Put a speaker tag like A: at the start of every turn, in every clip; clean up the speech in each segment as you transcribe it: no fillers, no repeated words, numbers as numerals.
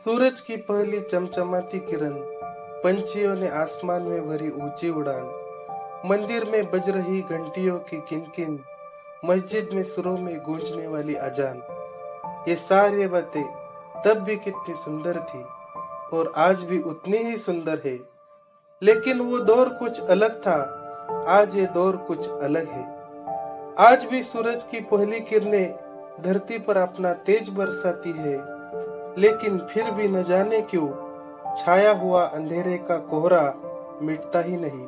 A: सूरज की पहली चमचमाती किरण, पंछियों ने आसमान में भरी ऊंची उड़ान, मंदिर में बज रही घंटियों की किनकिन, मस्जिद में सुरों में गूंजने वाली अजान। ये सारी बातें तब भी कितनी सुंदर थी और आज भी उतनी ही सुंदर है। लेकिन वो दौर कुछ अलग था, आज ये दौर कुछ अलग है। आज भी सूरज की पहली किरणें धरती पर अपना तेज बरसाती है, लेकिन फिर भी न जाने क्यों छाया हुआ अंधेरे का कोहरा मिटता ही नहीं।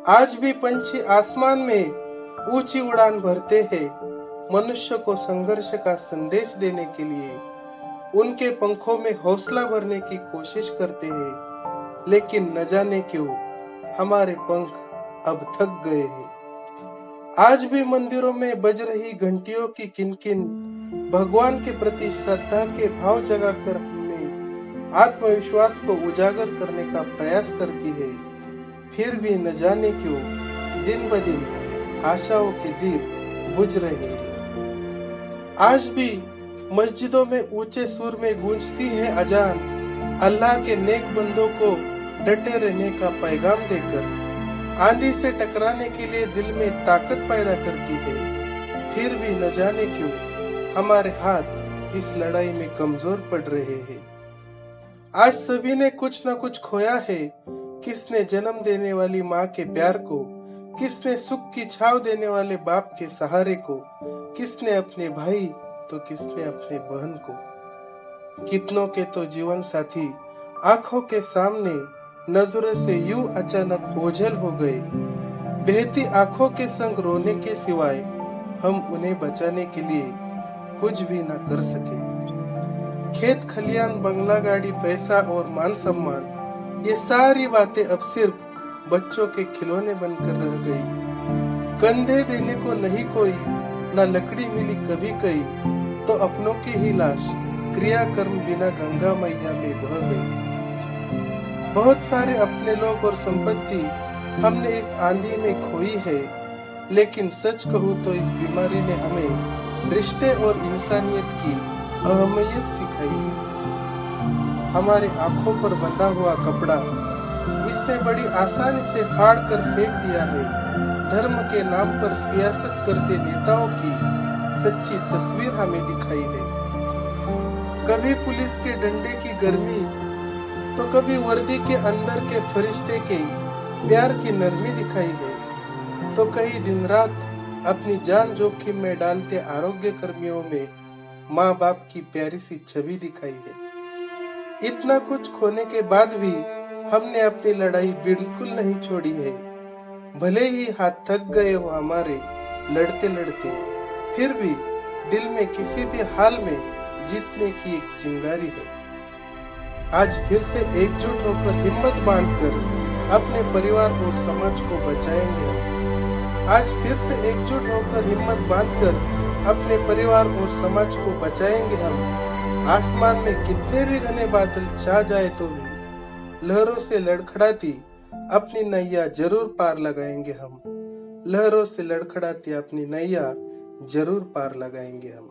A: आज भी पंछी आसमान में ऊंची उड़ान भरते हैं, मनुष्य को संघर्ष का संदेश देने के लिए उनके पंखों में हौसला भरने की कोशिश करते हैं। लेकिन न जाने क्यों हमारे पंख अब थक गए हैं। आज भी मंदिरों में बज रही घंटियों की किनकिन भगवान के प्रति श्रद्धा के भाव जगाकर हमें आत्मविश्वास को उजागर करने का प्रयास करती है। फिर भी न जाने क्यों दिन ब दिन आशाओं के दीप बुझ रहे हैं। आज भी मस्जिदों में ऊंचे सुर में गूंजती है अजान, अल्लाह के नेक बंदों को डटे रहने का पैगाम देकर आंधी से टकराने के लिए दिल में ताकत पैदा करती है। फिर भी न जाने क्यों हमारे हाथ इस लड़ाई में कमजोर पड़ रहे हैं। आज सभी ने कुछ न कुछ खोया है। किसने जन्म देने वाली माँ के प्यार को, किसने सुख की छाव देने वाले बाप के सहारे को, किसने अपने भाई तो किसने अपने बहन को। कितनों के तो जीवन साथी आंखों के सामने नजरों से यूं अचानक ओझल हो गए। बहती आंखों के संग रोने के सिवाय हम उन्हें बचाने के लिए कुछ भी न कर सके। खेत खलियान, बंगला, गाड़ी, पैसा और मान सम्मान, ये सारी बातें अब सिर्फ बच्चों के खिलौने बनकर रह गई। कंधे देने को नहीं कोई, न लकड़ी मिली कभी कई, तो अपनों की ही लाश क्रियाकर्म बिना गंगा मैया में बह गई। बहुत सारे अपने लोग और संपत्ति हमने इस आंधी में खोई है, लेकिन सच कहूँ तो इस बीमारी ने हमें रिश्ते और इंसानियत की अहमियत सिखाई है। हमारी आंखों पर बंधा हुआ कपड़ा इसने बड़ी आसानी से फाड़ कर फेंक दिया है। धर्म के नाम पर सियासत करते नेताओं की सच्ची तस्वीर हमें दिखाई है। कभी पुलिस के डंडे की गर्मी, तो कभी वर्दी के अंदर के फरिश्ते के प्यार की नरमी दिखाई है, तो कई दिन रात अपनी जान जोखिम में डालते आरोग्य कर्मियों में माँ बाप की प्यारी सी छवि दिखाई है। इतना कुछ खोने के बाद भी हमने अपनी लड़ाई बिल्कुल नहीं छोड़ी है। भले ही हाथ थक गए हो हमारे लड़ते लड़ते, फिर भी दिल में किसी भी हाल में जीतने की एक चिंगारी है। आज फिर से एकजुट होकर हिम्मत बांधकर अपने परिवार और समाज को बचाएंगे। आज फिर से एकजुट होकर हिम्मत बांधकर अपने परिवार और समाज को बचाएंगे हम। आसमान में कितने भी घने बादल छा जाए तो भी लहरों से लड़खड़ाती अपनी नैया जरूर पार लगाएंगे हम। लहरों से लड़खड़ाती अपनी नैया जरूर पार लगाएंगे हम।